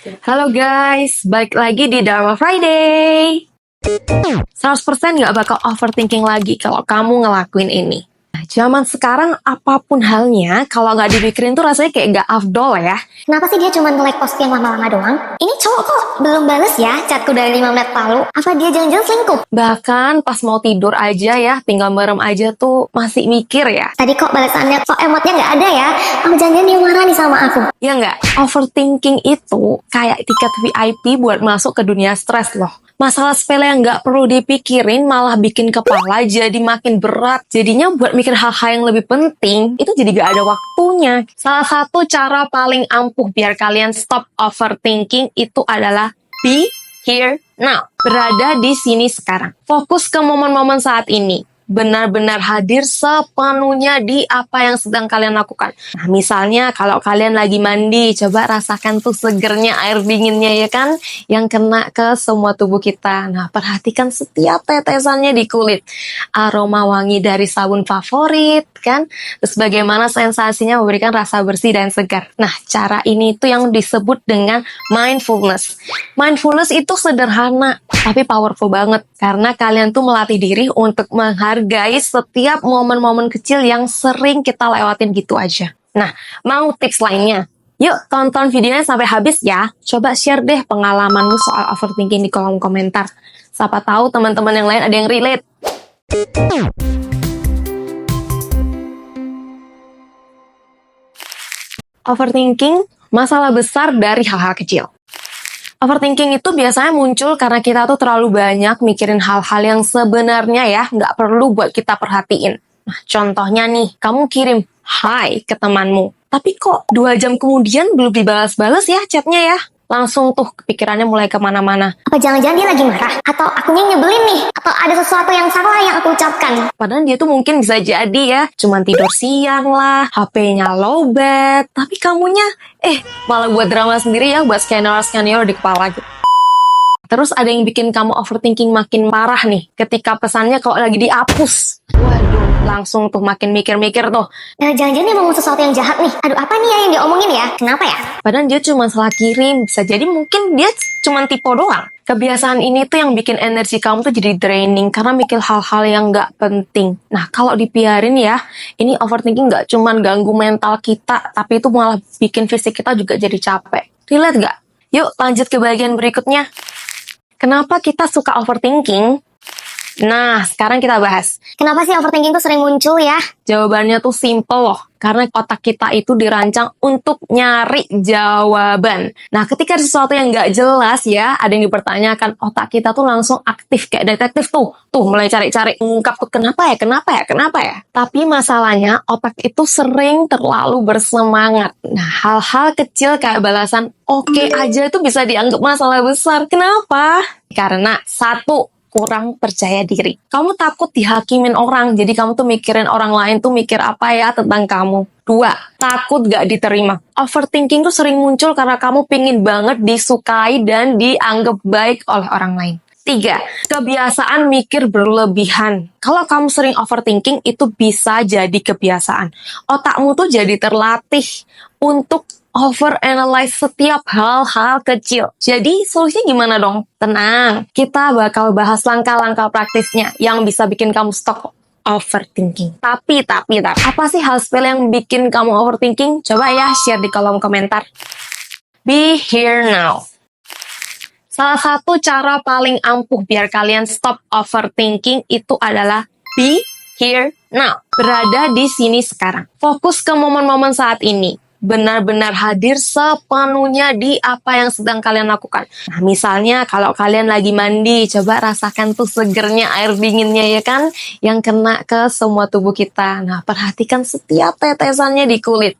Halo guys, balik lagi di Dharma Friday. 100% gak bakal overthinking lagi kalau kamu ngelakuin ini. Nah, zaman sekarang apapun halnya, kalau gak dipikirin tuh rasanya kayak gak afdol ya. Kenapa sih dia cuma nge-like post yang lama-lama doang? Ini cowok kok belum bales ya chatku dari 5 menit lalu? Apa dia jangan-jangan selingkuh? Bahkan pas mau tidur aja ya, tinggal merem aja tuh masih mikir ya. Tadi kok balasannya kok emotnya nggak ada ya? Apa jangan-jangan dia marah nih sama aku? Ya nggak? Overthinking itu kayak tiket VIP buat masuk ke dunia stres loh. Masalah sepele yang nggak perlu dipikirin malah bikin kepala jadi makin berat. Jadinya buat mikir hal-hal yang lebih penting, itu jadi gak ada waktunya. Salah satu cara paling ampuh biar kalian stop overthinking itu adalah be here now. Berada di sini sekarang. Fokus ke momen-momen saat ini. Benar-benar hadir sepenuhnya di apa yang sedang kalian lakukan. Nah, misalnya kalau kalian lagi mandi, coba rasakan tuh segernya air dinginnya ya kan, yang kena ke semua tubuh kita. Nah, perhatikan setiap tetesannya di kulit. Aroma wangi dari sabun favorit kan, terus bagaimana sensasinya memberikan rasa bersih dan segar. Nah, cara ini tuh yang disebut dengan mindfulness. Mindfulness itu sederhana, tapi powerful banget. Karena kalian tuh melatih diri untuk menghargai setiap momen-momen kecil yang sering kita lewatin gitu aja. Nah, mau tips lainnya? Yuk, tonton videonya sampai habis ya. Coba share deh pengalamanmu soal overthinking di kolom komentar. Siapa tahu teman-teman yang lain ada yang relate. Overthinking, masalah besar dari hal-hal kecil. Overthinking itu biasanya muncul karena kita tuh terlalu banyak mikirin hal-hal yang sebenarnya ya nggak perlu buat kita perhatiin. Nah, contohnya nih, kamu kirim hai ke temanmu, tapi kok 2 jam kemudian belum dibalas-balas ya chatnya ya? Langsung tuh kepikirannya mulai kemana-mana. Apa jangan-jangan dia lagi marah? Atau akunya nyebelin nih? Atau ada sesuatu yang salah yang aku ucapkan? Padahal dia tuh mungkin bisa jadi ya, cuman tidur siang lah, HP-nya lowbat, tapi kamunya malah buat drama sendiri ya, buat skenario-skenario di kepala gitu. Terus ada yang bikin kamu overthinking makin parah nih, ketika pesannya kalau lagi dihapus. Waduh, langsung tuh makin mikir-mikir tuh. Jangan-jangan dia mau sesuatu yang jahat nih. Aduh, apa nih ya yang dia omongin ya? Kenapa ya? Padahal dia cuma salah kirim, bisa jadi mungkin dia cuma tipe doang. Kebiasaan ini tuh yang bikin energi kamu tuh jadi draining karena mikir hal-hal yang nggak penting. Nah, kalau dibiarin ya, ini overthinking nggak cuma ganggu mental kita, tapi itu malah bikin fisik kita juga jadi capek. Relate nggak? Yuk lanjut ke bagian berikutnya. Kenapa kita suka overthinking? Nah, sekarang kita bahas. Kenapa sih overthinking tuh sering muncul ya? Jawabannya tuh simple loh. Karena otak kita itu dirancang untuk nyari jawaban. Nah, ketika ada sesuatu yang nggak jelas ya, ada yang dipertanyakan, otak kita tuh langsung aktif kayak detektif tuh. Tuh, mulai cari-cari, mengungkap tuh kenapa ya. Tapi masalahnya, otak itu sering terlalu bersemangat. Nah, hal-hal kecil kayak balasan oke aja itu bisa dianggap masalah besar. Kenapa? Karena satu, kurang percaya diri. Kamu takut dihakimin orang, jadi kamu tuh mikirin orang lain tuh mikir apa ya tentang kamu. 2, takut gak diterima. Overthinking tuh sering muncul karena kamu pingin banget disukai dan dianggap baik oleh orang lain. 3, kebiasaan mikir berlebihan. Kalau kamu sering overthinking, itu bisa jadi kebiasaan. Otakmu tuh jadi terlatih untuk overanalyze setiap hal-hal kecil. Jadi solusinya gimana dong? Tenang, kita bakal bahas langkah-langkah praktisnya yang bisa bikin kamu stop overthinking. Tapi, apa sih hal sepele yang bikin kamu overthinking? Coba ya share di kolom komentar. Be here now. Salah satu cara paling ampuh biar kalian stop overthinking itu adalah be here now. Berada di sini sekarang. Fokus ke momen-momen saat ini. Benar-benar hadir sepenuhnya di apa yang sedang kalian lakukan. Nah, misalnya kalau kalian lagi mandi, coba rasakan tuh segernya air dinginnya ya kan, yang kena ke semua tubuh kita. Nah, perhatikan setiap tetesannya di kulit.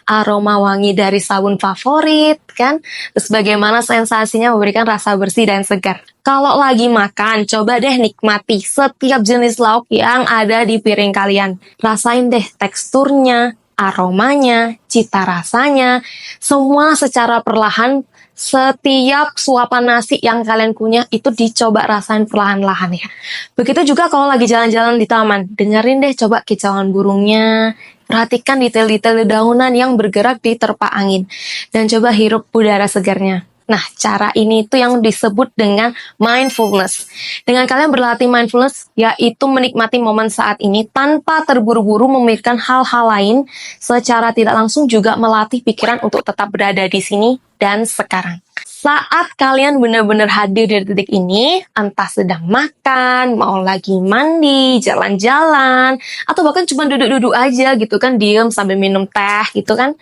Aroma wangi dari sabun favorit kan, terus bagaimana sensasinya memberikan rasa bersih dan segar. Kalau lagi makan, coba deh nikmati setiap jenis lauk yang ada di piring kalian. Rasain deh teksturnya, aromanya, cita rasanya, semua secara perlahan. Setiap suapan nasi yang kalian punya itu dicoba rasain perlahan-lahan ya. Begitu juga kalau lagi jalan-jalan di taman, dengerin deh coba kicauan burungnya, perhatikan detail-detail dedaunan yang bergerak di terpa angin, dan coba hirup udara segarnya. Nah, cara ini itu yang disebut dengan mindfulness. Dengan kalian berlatih mindfulness, yaitu menikmati momen saat ini tanpa terburu-buru memikirkan hal-hal lain, secara tidak langsung juga melatih pikiran untuk tetap berada di sini dan sekarang. Saat kalian benar-benar hadir di titik ini, entah sedang makan, mau lagi mandi, jalan-jalan, atau bahkan cuma duduk-duduk aja gitu kan, diem sambil minum teh gitu kan,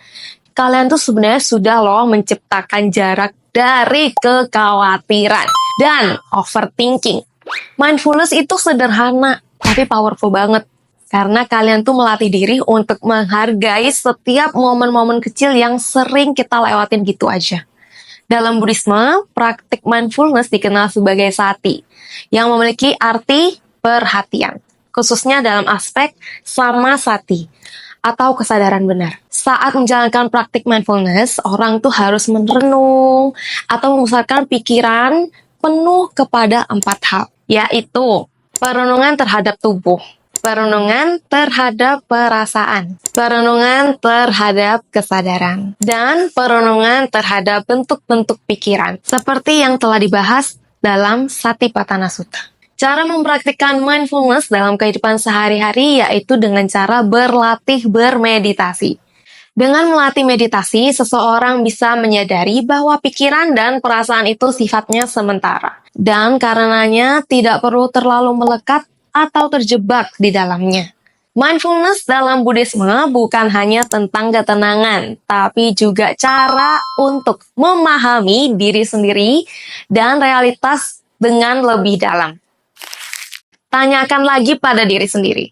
kalian tuh sebenarnya sudah loh menciptakan jarak dari kekhawatiran dan overthinking. Mindfulness itu sederhana, tapi powerful banget. Karena kalian tuh melatih diri untuk menghargai setiap momen-momen kecil yang sering kita lewatin gitu aja. Dalam Buddhisme, praktik mindfulness dikenal sebagai sati, yang memiliki arti perhatian, khususnya dalam aspek samasati, atau kesadaran benar. Saat menjalankan praktik mindfulness, orang tuh harus merenung atau memusatkan pikiran penuh kepada 4 hal, yaitu perenungan terhadap tubuh, perenungan terhadap perasaan, perenungan terhadap kesadaran, dan perenungan terhadap bentuk-bentuk pikiran, seperti yang telah dibahas dalam Satipatthana Sutta. Cara mempraktikkan mindfulness dalam kehidupan sehari-hari yaitu dengan cara berlatih bermeditasi. Dengan melatih meditasi, seseorang bisa menyadari bahwa pikiran dan perasaan itu sifatnya sementara. Dan karenanya tidak perlu terlalu melekat atau terjebak di dalamnya. Mindfulness dalam Buddhisme bukan hanya tentang ketenangan, tapi juga cara untuk memahami diri sendiri dan realitas dengan lebih dalam. Tanyakan lagi pada diri sendiri.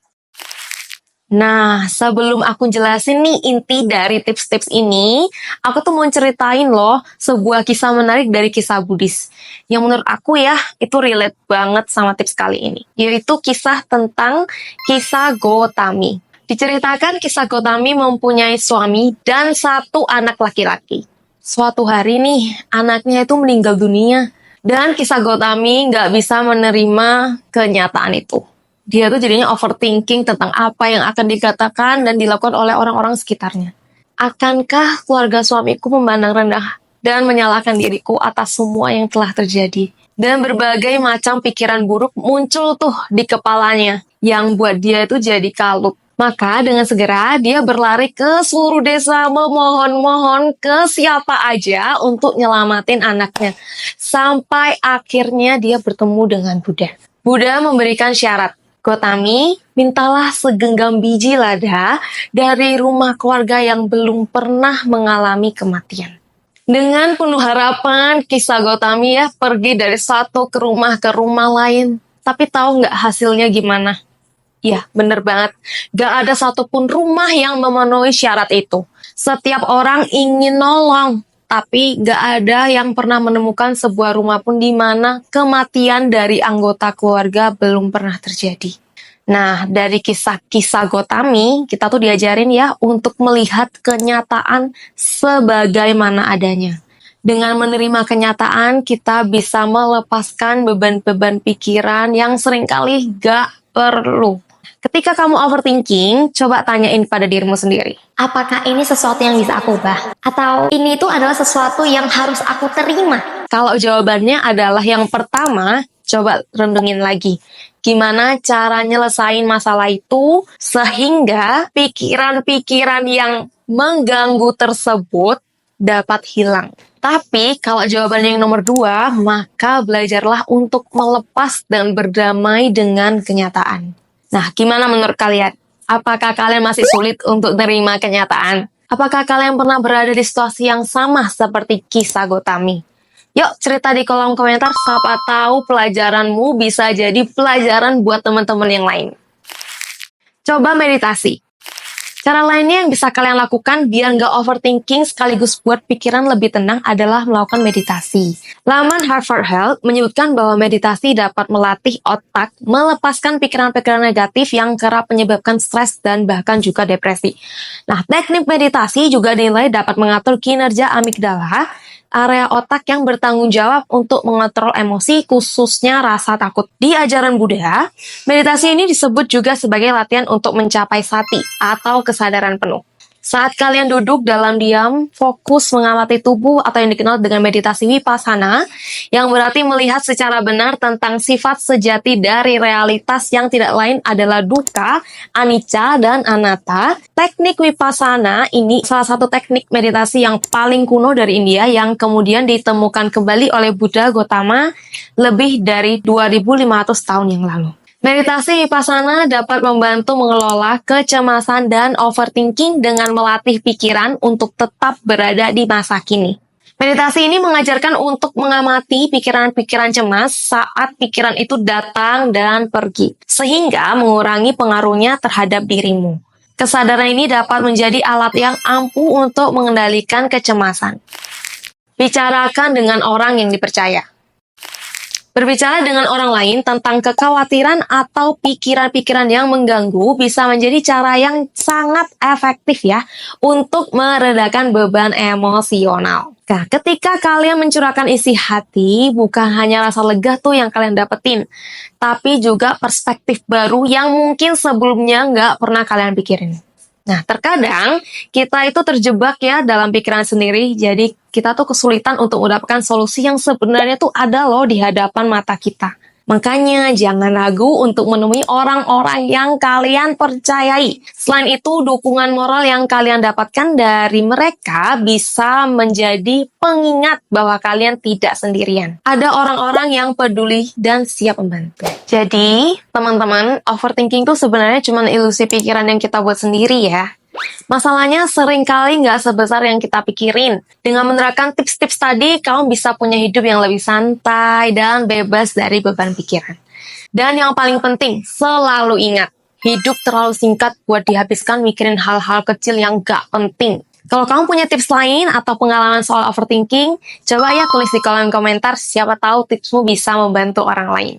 Nah, sebelum aku jelasin nih inti dari tips-tips ini, aku tuh mau ceritain loh sebuah kisah menarik dari kisah Buddhis. Yang menurut aku ya, itu relate banget sama tips kali ini. Yaitu kisah tentang kisah Gotami. Diceritakan kisah Gotami mempunyai suami dan 1 anak laki-laki. Suatu hari nih, anaknya itu meninggal dunia. Dan kisah Gotami nggak bisa menerima kenyataan itu. Dia tuh jadinya overthinking tentang apa yang akan dikatakan dan dilakukan oleh orang-orang sekitarnya. Akankah keluarga suamiku memandang rendah dan menyalahkan diriku atas semua yang telah terjadi? Dan berbagai macam pikiran buruk muncul tuh di kepalanya yang buat dia itu jadi kalut. Maka dengan segera dia berlari ke seluruh desa memohon-mohon ke siapa aja untuk nyelamatin anaknya. Sampai akhirnya dia bertemu dengan Buddha. Buddha memberikan syarat. Gotami, mintalah segenggam biji lada dari rumah keluarga yang belum pernah mengalami kematian. Dengan penuh harapan, kisah Gotami ya pergi dari satu ke rumah lain. Tapi tahu nggak hasilnya gimana? Ya, bener banget. Gak ada satupun rumah yang memenuhi syarat itu. Setiap orang ingin nolong, tapi gak ada yang pernah menemukan sebuah rumah pun di mana kematian dari anggota keluarga belum pernah terjadi. Nah, dari kisah-kisah Gotami, kita tuh diajarin ya untuk melihat kenyataan sebagaimana adanya. Dengan menerima kenyataan, kita bisa melepaskan beban-beban pikiran yang seringkali gak perlu. Ketika kamu overthinking, coba tanyain pada dirimu sendiri. Apakah ini sesuatu yang bisa aku ubah? Atau ini itu adalah sesuatu yang harus aku terima? Kalau jawabannya adalah yang pertama, coba renungin lagi. Gimana cara nyelesain masalah itu sehingga pikiran-pikiran yang mengganggu tersebut dapat hilang. Tapi kalau jawabannya yang nomor 2, maka belajarlah untuk melepas dan berdamai dengan kenyataan. Nah, gimana menurut kalian? Apakah kalian masih sulit untuk menerima kenyataan? Apakah kalian pernah berada di situasi yang sama seperti kisah Gotami? Yuk, cerita di kolom komentar, siapa tahu pelajaranmu bisa jadi pelajaran buat teman-teman yang lain. Coba meditasi. Cara lainnya yang bisa kalian lakukan biar nggak overthinking sekaligus buat pikiran lebih tenang adalah melakukan meditasi. Laman Harvard Health menyebutkan bahwa meditasi dapat melatih otak melepaskan pikiran-pikiran negatif yang kerap menyebabkan stres dan bahkan juga depresi. Nah, teknik meditasi juga dinilai dapat mengatur kinerja amigdala, area otak yang bertanggung jawab untuk mengontrol emosi, khususnya rasa takut. Di ajaran Buddha, meditasi ini disebut juga sebagai latihan untuk mencapai sati atau kesadaran penuh. Saat kalian duduk dalam diam, fokus mengamati tubuh atau yang dikenal dengan meditasi Vipassana, yang berarti melihat secara benar tentang sifat sejati dari realitas yang tidak lain adalah dukkha, anicca, dan anatta. Teknik Vipassana ini salah satu teknik meditasi yang paling kuno dari India yang kemudian ditemukan kembali oleh Buddha Gautama lebih dari 2500 tahun yang lalu. Meditasi Vipassana dapat membantu mengelola kecemasan dan overthinking dengan melatih pikiran untuk tetap berada di masa kini. Meditasi ini mengajarkan untuk mengamati pikiran-pikiran cemas saat pikiran itu datang dan pergi, sehingga mengurangi pengaruhnya terhadap dirimu. Kesadaran ini dapat menjadi alat yang ampuh untuk mengendalikan kecemasan. Bicarakan dengan orang yang dipercaya. Berbicara dengan orang lain tentang kekhawatiran atau pikiran-pikiran yang mengganggu bisa menjadi cara yang sangat efektif ya untuk meredakan beban emosional. Nah, ketika kalian mencurahkan isi hati, bukan hanya rasa lega tuh yang kalian dapetin, tapi juga perspektif baru yang mungkin sebelumnya nggak pernah kalian pikirin. Nah, terkadang kita itu terjebak ya dalam pikiran sendiri, jadi kita tuh kesulitan untuk mendapatkan solusi yang sebenarnya tuh ada loh di hadapan mata kita. Makanya jangan ragu untuk menemui orang-orang yang kalian percayai. Selain itu, dukungan moral yang kalian dapatkan dari mereka bisa menjadi pengingat bahwa kalian tidak sendirian. Ada orang-orang yang peduli dan siap membantu. Jadi, teman-teman, overthinking tuh sebenarnya cuma ilusi pikiran yang kita buat sendiri ya. Masalahnya seringkali nggak sebesar yang kita pikirin. Dengan menerapkan tips-tips tadi, kamu bisa punya hidup yang lebih santai dan bebas dari beban pikiran. Dan yang paling penting, selalu ingat, hidup terlalu singkat buat dihabiskan mikirin hal-hal kecil yang nggak penting. Kalau kamu punya tips lain atau pengalaman soal overthinking, coba ya tulis di kolom komentar, siapa tahu tipsmu bisa membantu orang lain.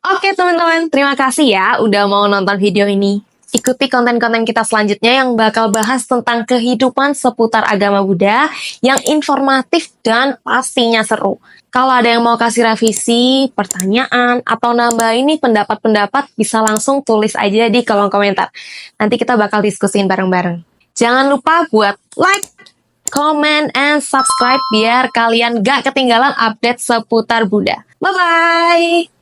Oke teman-teman, terima kasih ya udah mau nonton video ini. Ikuti konten-konten kita selanjutnya yang bakal bahas tentang kehidupan seputar agama Buddha yang informatif dan pastinya seru. Kalau ada yang mau kasih revisi, pertanyaan, atau nambah ini pendapat-pendapat, bisa langsung tulis aja di kolom komentar. Nanti kita bakal diskusin bareng-bareng. Jangan lupa buat like, comment, and subscribe biar kalian gak ketinggalan update seputar Buddha. Bye-bye!